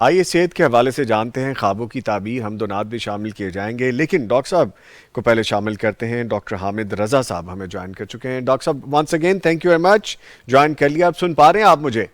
आइए सेहत के हवाले से जानते हैं ख्वाबों की ताबीर, हम दोनात भी शामिल किए जाएंगे, लेकिन डॉक्टर साहब को पहले शामिल करते हैं। डॉक्टर हामिद रजा साहब हमें ज्वाइन कर चुके हैं। डॉक्टर साहब once again thank you very much, join कर लिया। आप सुन पा रहे हैं आप मुझे?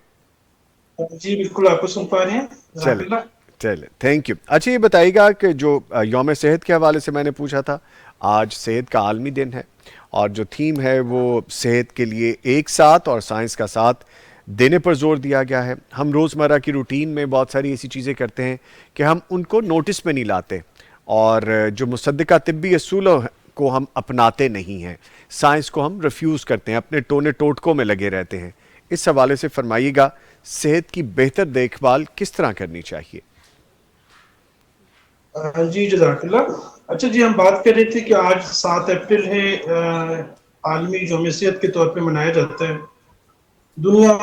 जी बिल्कुल, आपको सुन पा रहे हैं चले जज़ाकल्लाह। चले, थैंक यू। अच्छा ये बताइएगा कि जो यौम सेहत के हवाले से मैंने पूछा था, आज सेहत का आलमी दिन है और जो थीम है वो सेहत के लिए एक साथ और साइंस का साथ देने पर जोर दिया गया है। हम रोज़मर्रा की रूटीन में बहुत सारी ऐसी चीज़ें करते हैं कि हम उनको नोटिस में नहीं लाते, और जो मुसद्दिका तिब्बी असूलों को हम अपनाते नहीं हैं, साइंस को हम रिफ्यूज़ करते हैं, अपने टोने टोटकों में लगे रहते हैं। इस हवाले से फरमाइएगा, सेहत की बेहतर देखभाल किस तरह करनी चाहिए? जी जज़ाकल्लाह। अच्छा जी, हम बात कर रहे थे कि आज 7 अप्रैल है, आलमी यौम सेहत के तौर पे मनाया जाता है। दुनिया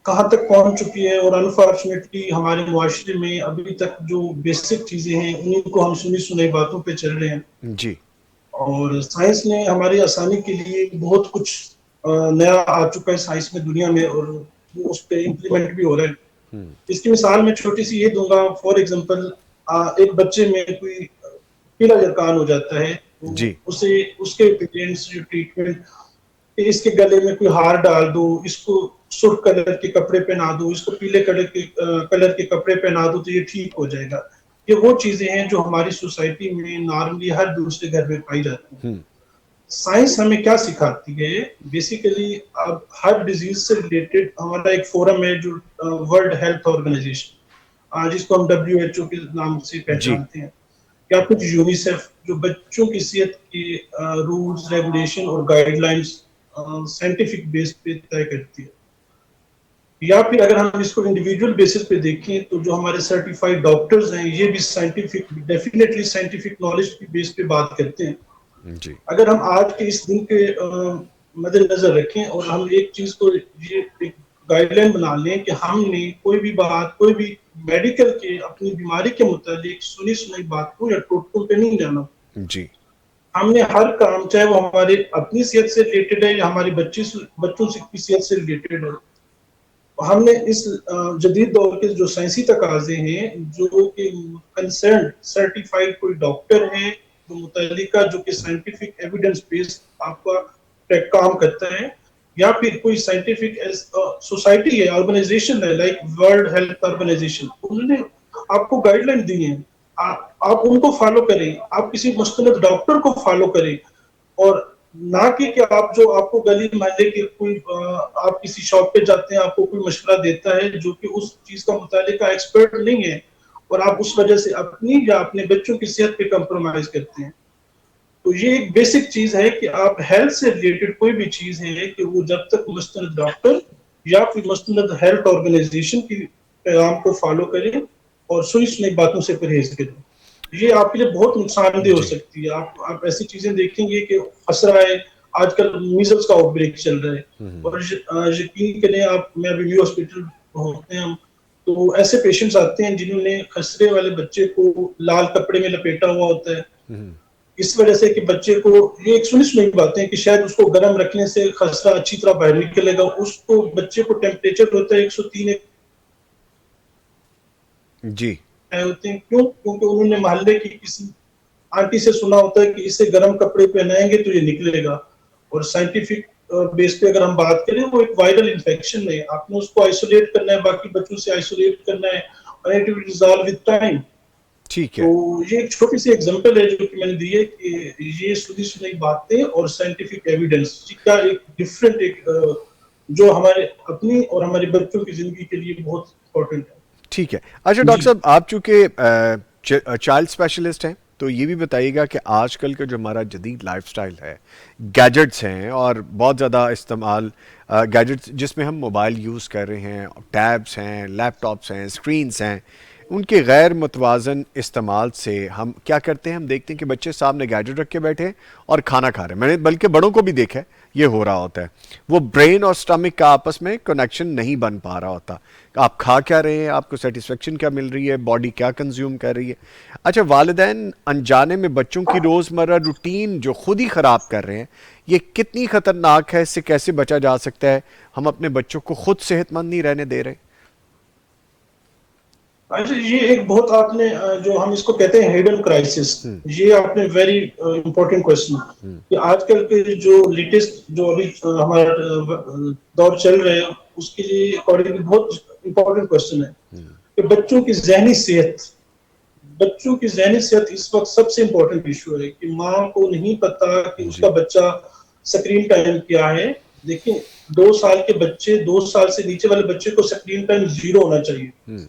कहाँ तक पहुँच चुकी है, और अनफॉर्चुनेटली हमारे मुआशरे में अभी तक जो बेसिक चीज़ें हैं उन्हीं को हम सुनी सुनाई बातों पे चल रहे हैं। जी। और साइंस ने हमारी आसानी के लिए बहुत कुछ नया आ चुका है साइंस में दुनिया में, और वो उस पर इम्प्लीमेंट भी हो रहा है। इसकी मिसाल मैं छोटी सी ये दूंगा। फॉर एग्जांपल, एक बच्चे में कोई पीला जरकान हो जाता है, तो जी। उसे उसके पेरेंट्स जो ट्रीटमेंट, इसके गले में कोई हार डाल दो, इसको सुर्ख कलर के कपड़े पहना दो, इसको पीले कलर के कपड़े पहना दो तो ये ठीक हो जाएगा। ये वो चीजें हैं जो हमारी सोसाइटी में नॉर्मली हर दूसरे घर में पाई जाती हैं। साइंस हमें क्या सिखाती है? बेसिकली अब हर डिजीज से रिलेटेड हमारा एक फोरम है जो वर्ल्ड हेल्थ ऑर्गेनाइजेशन, जिसको हम WHO के नाम से जी। पहचानते हैं, या कुछ यूनिसेफ, जो बच्चों की सेहत के रूल्स रेगुलेशन और गाइडलाइंस साइंटिफिक बेस पे तय करती है। या फिर अगर हम इसको इंडिविजुअल बेसिस पे देखें तो जो हमारे सर्टिफाइड डॉक्टर्स हैं, ये भी साइंटिफिक, डेफिनेटली साइंटिफिक नॉलेज की बेस पे बात करते हैं। जी। अगर हम आज के इस दिन के मद्देनजर रखें और हम एक चीज को, ये एक गाइडलाइन बना लें कि हमने कोई भी बात, कोई भी मेडिकल के अपनी बीमारी के मुताबिक सुनी सुनाई बात को या टोटकों पे नहीं जाना। जी। हमने हर काम, चाहे वो हमारे अपनी सेहत से रिलेटेड है या हमारी बच्चों से की सेहत से रिलेटेड है, हमने इस जदीद दौर के जो साइंसी तकाजे हैं, जो कि कंसर्न सर्टिफाइड कोई डॉक्टर है जो मुतल्लिका, जो कि साइंटिफिक एविडेंस बेस्ड आपका काम करता है, या फिर कोई साइंटिफिक सोसाइटी है, ऑर्गेनाइजेशन है, लाइक वर्ल्ड हेल्थ ऑर्गेनाइजेशन, उन्होंने आपको गाइडलाइन दी है, आप उनको फॉलो करें, आप किसी मुस्तनद डॉक्टर को फॉलो करें। और ना कि आप जो आपको गली मोहल्ले के कोई आप किसी शॉप पे जाते हैं, आपको कोई मशवरा देता है जो कि उस चीज का मुतालिका एक्सपर्ट नहीं है, और आप उस वजह से अपनी या अपने बच्चों की सेहत पे कंप्रोमाइज करते हैं। तो ये एक बेसिक चीज है कि आप हेल्थ से रिलेटेड कोई भी चीज है कि वो जब तक मुस्तनद डॉक्टर या फिर मुस्तनद हेल्थ ऑर्गेनाइजेशन की पैगाम को फॉलो करें और सुनी सुनी बातों से परहेज करें, ये आपके लिए बहुत नुकसानदेह हो जी। सकती है। आप ऐसी चीजें देखेंगे कि खसरा है, आजकल मीजल्स का आउटब्रेक चल रहा है, और यकीन करें आप, मैं अभी हॉस्पिटल होते हैं हम, तो ऐसे पेशेंट्स आते हैं जिन्होंने खसरे वाले बच्चे को लाल कपड़े में लपेटा हुआ होता है, इस वजह से कि बच्चे को, ये एक सुनी सुनी बातें हैं कि शायद उसको गर्म रखने से खसरा अच्छी तरह बाहर निकलेगा। उसको बच्चे को टेम्परेचर होता है 103 जी। होते हैं। क्यों? क्योंकि उन्होंने मोहल्ले की किसी आंटी से सुना होता है कि इससे गर्म कपड़े पहनाएंगे तो ये निकलेगा। और साइंटिफिक बेस पे अगर हम बात करें, वो एक वायरल इन्फेक्शन है, आपने उसको आइसोलेट करना है, बाकी बच्चों से आइसोलेट करना है, और it will resolve with time. ठीक तो है। ये एक छोटी सी एग्जांपल है जो कि मैंने दी है कि ये सुनी सुनाई बातें और साइंटिफिक एविडेंस का एक डिफरेंट, एक जो हमारे अपनी और हमारे बच्चों की जिंदगी के लिए बहुत इंपॉर्टेंट है। ठीक है। अच्छा जी। डॉक्टर साहब, आप चूंकि चाइल्ड स्पेशलिस्ट हैं, तो ये भी बताइएगा कि आजकल का जो हमारा जदीद लाइफस्टाइल है, गैजेट्स हैं और बहुत ज़्यादा इस्तेमाल, गैजेट्स जिसमें हम मोबाइल यूज़ कर रहे हैं, टैब्स हैं, लैपटॉप्स हैं, स्क्रीन्स हैं, उनके गैर मुतवाज़न इस्तेमाल से हम क्या करते हैं, हम देखते हैं कि बच्चे सामने गैजेट रख के बैठे हैं और खाना खा रहे हैं। मैंने बल्कि बड़ों को भी देखा है, ये हो रहा होता है। वो ब्रेन और स्टमक का आपस में कनेक्शन नहीं बन पा रहा होता। आप खा क्या रहे हैं, आपको सेटिस्फेक्शन क्या मिल रही है, बॉडी क्या कंज्यूम कर रही है। अच्छा, वालिदैन अनजाने में बच्चों की रोज़मर्रा रूटीन जो खुद ही ख़राब कर रहे हैं, ये कितनी ख़तरनाक है, इससे कैसे बचा जा सकता है? हम अपने बच्चों को खुद सेहतमंद नहीं रहने दे रहे। अच्छा, ये एक बहुत आपने जो हम इसको कहते हैं हिडन क्राइसिस, हम्म। ये आपने वेरी इंपॉर्टेंट क्वेश्चन कि आजकल के जो लेटेस्ट जो अभी हमारा दौर चल रहा है उसके लिए अकॉर्डिंग बहुत इंपॉर्टेंट क्वेश्चन है कि बच्चों की जहनी सेहत इस वक्त सबसे इंपॉर्टेंट इशू है कि माँ को नहीं पता कि उसका जी। बच्चा स्क्रीन टाइम क्या है। देखिए, 2 साल के बच्चे, 2 साल से नीचे वाले बच्चे को स्क्रीन टाइम 0 होना चाहिए। हम्म।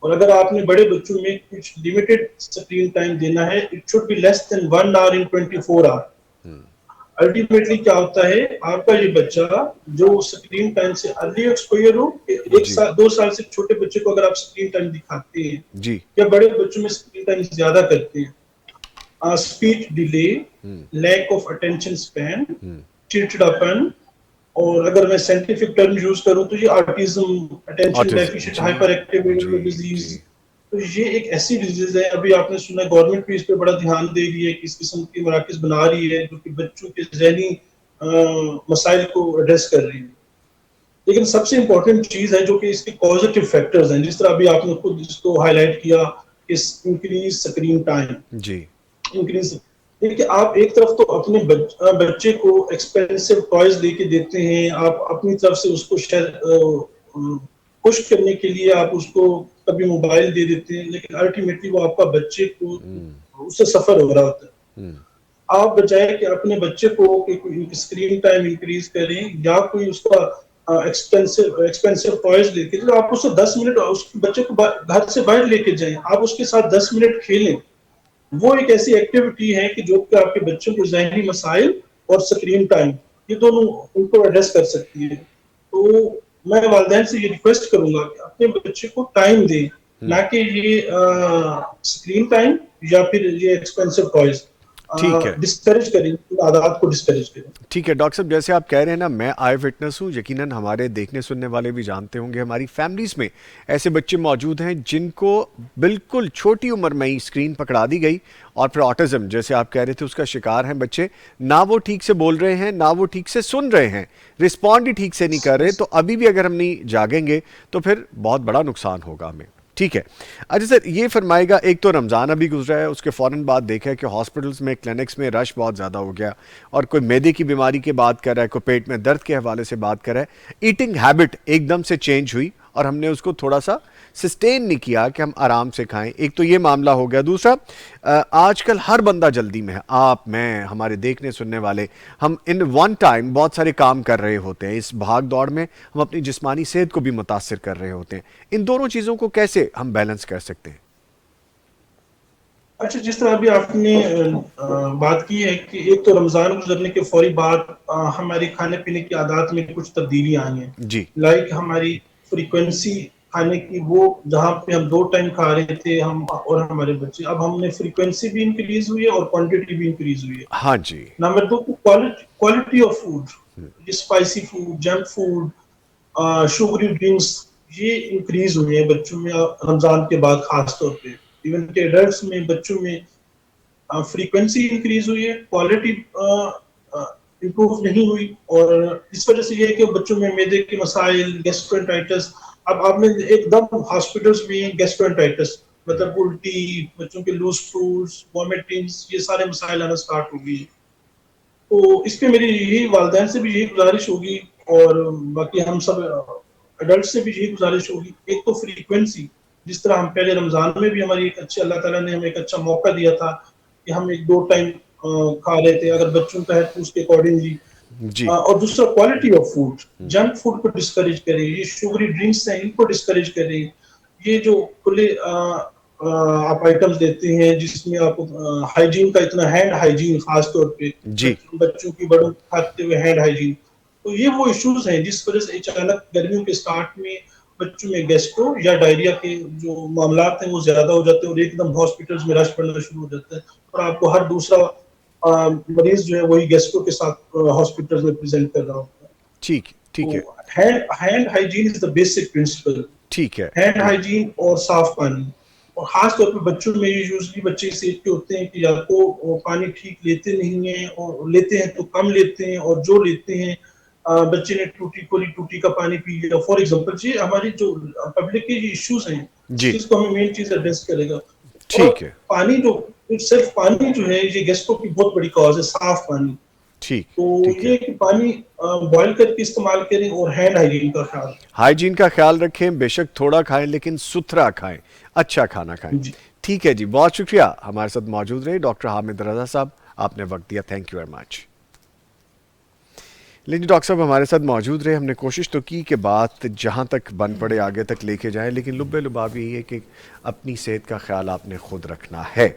और अगर आपने बड़े बच्चों में कुछ लिमिटेड स्क्रीन टाइम देना है, it should be less than 1 hour in 24 hour. Hmm. Ultimately क्या होता है, आपका ये बच्चा जो स्क्रीन टाइम से अर्ली एक्सपोजर हो, एक जी। साल 2 साल से छोटे बच्चे को अगर आप स्क्रीन टाइम दिखाते हैं जी। या बड़े बच्चों में स्क्रीन टाइम ज्यादा करते हैं, speech delay, hmm. Lack of attention span, hmm. चिड़चिड़ापन, और अगर मैं साइंटिफिक टर्म यूज करूं तो ये ऑटिज्म, अटेंशन ऑटिज्म। डेफिशिएट जी। हाइपर एक्टिव जी। डिजीज। जी। तो ये एक ऐसी डिजीज है, अभी आपने सुना गवर्नमेंट भी इस पे बड़ा ध्यान दे रही है कि इस किस्म की मराकज बना रही है जो कि बच्चों के जहनी मसाइल को एड्रेस कर रही है। लेकिन सबसे इंपॉर्टेंट चीज है जो कि इसके पॉजिटिव फैक्टर्स हैं, जिस तरह अभी आपने खुद इसको हाईलाइट किया, इस इंक्रीज स्क्रीन टाइम, जी। इंक्रीज। देखिए, आप एक तरफ तो अपने बच्चे को एक्सपेंसिव टॉयज लेके देते हैं, आप अपनी तरफ से उसको खुश करने के लिए आप उसको कभी मोबाइल दे देते हैं, लेकिन अल्टीमेटली वो आपका बच्चे को हम्म। उससे सफर हो रहा होता है। हम्म। आप बजाय कि अपने बच्चे को स्क्रीन टाइम इंक्रीज करें या कोई उसका एक्सपेंसिव एक्सपेंसिव टॉयज लेके, तो आप उससे 10 मिनट उस बच्चे को घर से बाहर लेके जाएं, आप उसके साथ 10 मिनट खेलें। वो एक ऐसी एक्टिविटी है कि जो कि आपके बच्चों को जहनी मसाइल और स्क्रीन टाइम, ये दोनों उनको एड्रेस कर सकती है। तो मैं वालिदैन से ये रिक्वेस्ट करूंगा कि अपने बच्चे को टाइम दें, ना कि ये स्क्रीन टाइम या फिर ये एक्सपेंसिव टॉयज। ठीक है। डिस्करेज करें, आदात को डिस्करेज करें। ठीक है डॉक्टर साहब, जैसे आप कह रहे हैं ना, मैं आई विटनेस हूँ, यकीनन हमारे देखने सुनने वाले भी जानते होंगे, हमारी फैमिलीज में ऐसे बच्चे मौजूद हैं जिनको बिल्कुल छोटी उम्र में ही स्क्रीन पकड़ा दी गई और फिर ऑटिज्म, जैसे आप कह रहे थे, उसका शिकार हैं बच्चे। ना वो ठीक से बोल रहे हैं, ना वो ठीक से सुन रहे हैं, रिस्पॉन्ड ही ठीक से नहीं कर रहे। तो अभी भी अगर हम नहीं जागेंगे तो फिर बहुत बड़ा नुकसान होगा हमें। ठीक है। अच्छा सर, ये फरमाएगा, एक तो रमज़ान अभी गुजरा है, उसके फ़ौरन बाद देखा है कि हॉस्पिटल्स में, क्लिनिक्स में रश बहुत ज़्यादा हो गया, और कोई मैदे की बीमारी की बात कर रहा है, कोई पेट में दर्द के हवाले से बात कर रहा है। ईटिंग हैबिट एकदम से चेंज हुई और हमने उसको थोड़ा सा सस्टेन नहीं किया कि हम आराम से खाएं। एक तो ये मामला हो गया। दूसरा, आजकल हर बंदा जल्दी में है, आप, मैं, हमारे देखने सुनने वाले, हम इन वन टाइम बहुत सारे काम कर रहे होते हैं। इस भाग दौड़ में हम अपनी जिस्मानी सेहत को भी मुतासिर कर रहे होते हैं। इन दोनों चीज़ों को कैसे हम बैलेंस कर सकते हैं? अच्छा, जिस तरह अभी आपने बात की है कि एक तो रमजान गुजरने के फौरी बाद हमारी खाने पीने की आदत में कुछ तब्दीली आई है। जी। लाइक हमारी फ्रीक्वेंसी खाने की, वो जहाँ पे हम 2 टाइम खा रहे थे हम और हमारे बच्चे, अब हमने फ्रीक्वेंसी भी इंक्रीज हुई है और क्वांटिटी भी इंक्रीज हुई है। हाँ जी। Number 2, quality quality of food, spicy food, junk food, sugary drinks, ये इंक्रीज हुए हैं बच्चों में रमजान के बाद खास तौर पे। इवन के एडल्ट्स में, बच्चों में फ्रीक्वेंसी इंक्रीज हुई है, क्वालिटी इंप्रूव नहीं हुई। और इस वजह से ये है कि बच्चों में मैदे के मसाइल, गैस्ट्रोएंटाइटिस, अब आपने एकदम हॉस्पिटल्स में गैस्ट्रोएंटाइटिस मतलब उल्टी, बच्चों के लूज स्टूल्स, वॉमिटिंग्स, ये सारे मसाइल आना स्टार्ट हो गई। तो इस पे मेरी यही वालिदैन से भी यही गुजारिश होगी और बाकी हम सब एडल्ट से भी यही गुजारिश होगी। एक तो फ्रीक्वेंसी, जिस तरह हम पहले रमजान में भी हमारी एक अच्छी, अल्लाह ताला ने हमें एक अच्छा मौका दिया था कि हम एक 2 टाइम खा रहे थे अगर बच्चों का है तो उसके अकॉर्डिंगली। जी। और दूसरा quality of food, junk food को डिस्करेज करें, ये शुगरी ड्रिंक्स हैं इनको डिस्करेज करें। ये जो खुले आप आइटम्स देते हैं जिसमें आप हाइजीन का इतना, हैंड हाइजीन खास तौर पे, जी। बच्चों की, बड़ों खाते हुए हैंड हाइजीन, तो ये वो इश्यूज हैं जिस वजह से अचानक गर्मियों के स्टार्ट में बच्चों में गैस्ट्रो या डायरिया के जो मामला हैं वो ज्यादा हो जाते हैं और एकदम हॉस्पिटल्स में रश पड़ना शुरू हो जाता है और आपको हर दूसरा मरीज जो है वही गैस्ट्रो के साथ हॉस्पिटल्स में प्रेजेंट कर रहा होता है। ठीक। ठीक है। तो hand hygiene is the basic principle. ठीक है। हैंड ठीक। हाइजीन और साफ पानी, और खास तौर पे बच्चों में ये यूजली बच्चे इस एज के होते हैं कि या तो वो पानी ठीक लेते नहीं है और लेते हैं तो कम लेते हैं, और जो लेते हैं बच्चे ने खोली टूटी का पानी पी लिया, फॉर एग्जांपल जी, हमारी जो पब्लिक के इश्यूज हैं, इस जी, चीज को हमें मेन चीज एड्रेस करेगा। और ठीक है, पानी जो सिर्फ पानी जो है, ये गेस्टों की बहुत बड़ी कॉज है, साफ पानी। ठीक, तो ठीक है। ये कि पानी बॉयल करके इस्तेमाल करें, और हैंड हाइजीन का ख्याल हाइजीन का ख्याल रखें, बेशक थोड़ा खाएं लेकिन सुथरा खाएं, अच्छा खाना खाएं। रखें जी। ठीक है जी, बहुत शुक्रिया हमारे साथ मौजूद रहे डॉक्टर हामिद रजा साहब, आपने वक्त दिया, थैंक यू वेरी मच। लेकिन डॉक्टर साहब हमारे साथ मौजूद रहे, हमने कोशिश तो की कि बात जहाँ तक बन पड़े आगे तक लेके जाएं, लेकिन लुब्बे लुबाब यही है कि अपनी सेहत का ख्याल आपने खुद रखना है।